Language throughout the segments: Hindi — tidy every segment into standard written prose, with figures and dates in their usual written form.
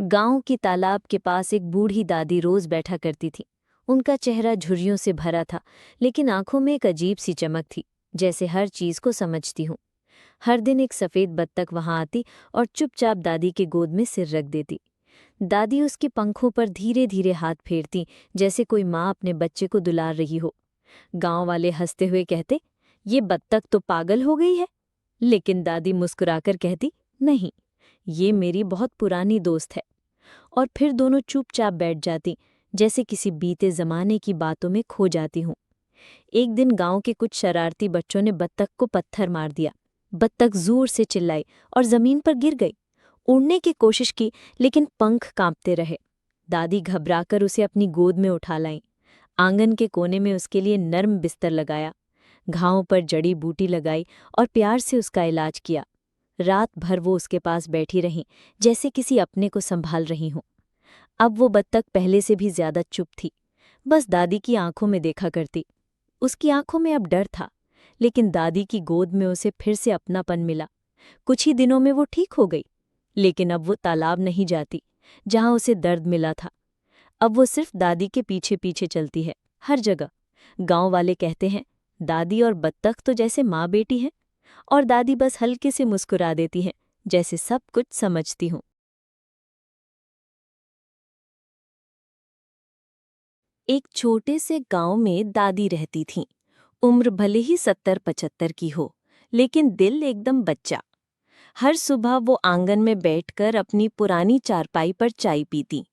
गांव के तालाब के पास एक बूढ़ी दादी रोज बैठा करती थी। उनका चेहरा झुर्रियों से भरा था, लेकिन आंखों में एक अजीब सी चमक थी, जैसे हर चीज को समझती हूँ। हर दिन एक सफेद बत्तख वहां आती और चुपचाप दादी के गोद में सिर रख देती। दादी उसके पंखों पर धीरे धीरे हाथ फेरती, जैसे कोई माँ अपने बच्चे को दुलार रही हो। गांव वाले हंसते हुए कहते, ये बत्तख तो पागल हो गई है। लेकिन दादी मुस्कुराकर कहती, नहीं, ये मेरी बहुत पुरानी दोस्त है। और फिर दोनों चुपचाप बैठ जाती, जैसे किसी बीते जमाने की बातों में खो जाती हूँ। एक दिन गांव के कुछ शरारती बच्चों ने बत्तख को पत्थर मार दिया। बत्तख जोर से चिल्लाई और जमीन पर गिर गई। उड़ने की कोशिश की, लेकिन पंख कांपते रहे। दादी घबराकर उसे अपनी गोद में उठा लाई। आंगन के कोने में उसके लिए नर्म बिस्तर लगाया, घावों पर जड़ी बूटी लगाई और प्यार से उसका इलाज किया। रात भर वो उसके पास बैठी रहीं, जैसे किसी अपने को संभाल रही हूं। अब वो बत्तख पहले से भी ज्यादा चुप थी, बस दादी की आंखों में देखा करती। उसकी आंखों में अब डर था, लेकिन दादी की गोद में उसे फिर से अपनापन मिला। कुछ ही दिनों में वो ठीक हो गई, लेकिन अब वो तालाब नहीं जाती, जहां उसे दर्द मिला था। अब वो सिर्फ दादी के पीछे पीछे चलती है, हर जगह। गांव वाले कहते हैं, दादी और बत्तख तो जैसे माँ बेटी हैं। और दादी बस हल्के से मुस्कुरा देती हैं, जैसे सब कुछ समझती हूँ। एक छोटे से गांव में दादी रहती थीं। उम्र भले ही 70-75 की हो, लेकिन दिल एकदम बच्चा। हर सुबह वो आंगन में बैठकर अपनी पुरानी चारपाई पर चाय पीती,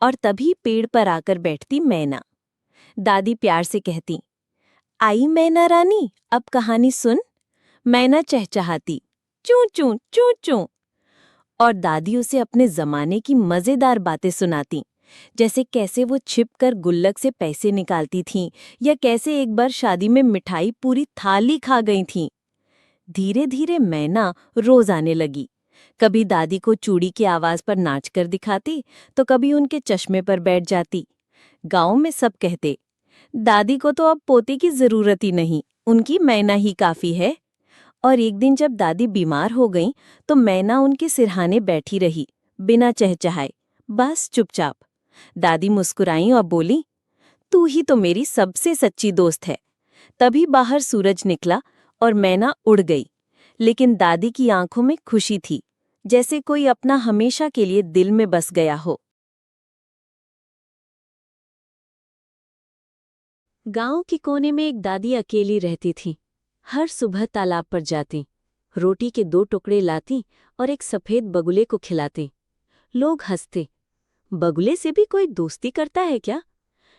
और तभी पेड़ पर आकर बैठती मैना। दादी प्यार से कहती, आई मैना रानी, अब कहानी सुन। मैना चहचहाती, चूं चूं चूं चूं। और दादी उसे अपने जमाने की मजेदार बातें सुनाती, जैसे कैसे वो छिपकर गुल्लक से पैसे निकालती थीं, या कैसे एक बार शादी में मिठाई पूरी थाली खा गई थीं। धीरे धीरे मैना रोज आने लगी। कभी दादी को चूड़ी की आवाज पर नाचकर दिखाती, तो कभी उनके चश्मे पर बैठ जाती। गांव में सब कहते, दादी को तो अब पोते की जरूरत ही नहीं, उनकी मैना ही काफी है। और एक दिन जब दादी बीमार हो गईं, तो मैना उनके सिरहाने बैठी रही, बिना चहचहाए, बस चुपचाप। दादी मुस्कुराईं और बोली, तू ही तो मेरी सबसे सच्ची दोस्त है। तभी बाहर सूरज निकला और मैना उड़ गई, लेकिन दादी की आंखों में खुशी थी, जैसे कोई अपना हमेशा के लिए दिल में बस गया हो। गांव के कोने में एक दादी अकेली रहती थी। हर सुबह तालाब पर जाती, रोटी के 2 टुकड़े लाती और एक सफेद बगुले को खिलाती। लोग हंसते, बगुले से भी कोई दोस्ती करता है क्या?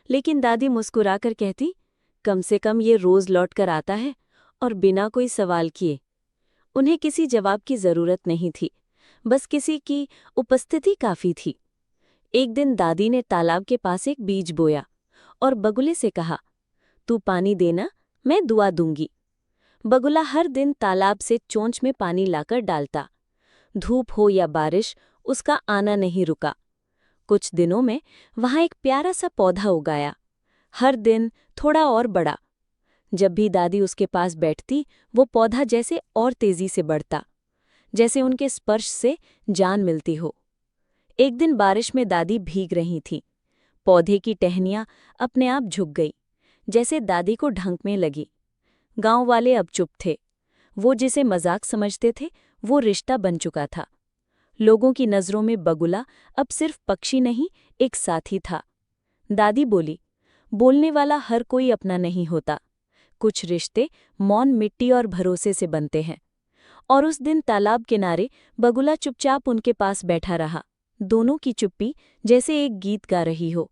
लेकिन दादी मुस्कुराकर कहती, कम से कम ये रोज लौट कर आता है, और बिना कोई सवाल किए। उन्हें किसी जवाब की जरूरत नहीं थी, बस किसी की उपस्थिति काफी थी। एक दिन दादी ने तालाब के पास एक बीज बोया और बगुले से कहा, तू पानी देना, मैं दुआ दूंगी। बगुला हर दिन तालाब से चोंच में पानी लाकर डालता। धूप हो या बारिश, उसका आना नहीं रुका। कुछ दिनों में वहां एक प्यारा सा पौधा उगाया, हर दिन थोड़ा और बड़ा। जब भी दादी उसके पास बैठती, वो पौधा जैसे और तेजी से बढ़ता, जैसे उनके स्पर्श से जान मिलती हो। एक दिन बारिश में दादी भीग रही थी। पौधे की टहनियां अपने आप झुक गई, जैसे दादी को ढंक में लगी। गांव वाले अब चुप थे। वो जिसे मजाक समझते थे, वो रिश्ता बन चुका था। लोगों की नजरों में बगुला अब सिर्फ पक्षी नहीं, एक साथी था। दादी बोली, बोलने वाला हर कोई अपना नहीं होता। कुछ रिश्ते मौन मिट्टी और भरोसे से बनते हैं। और उस दिन तालाब किनारे बगुला चुपचाप उनके पास बैठा रहा, दोनों की चुप्पी जैसे एक गीत गा रही हो।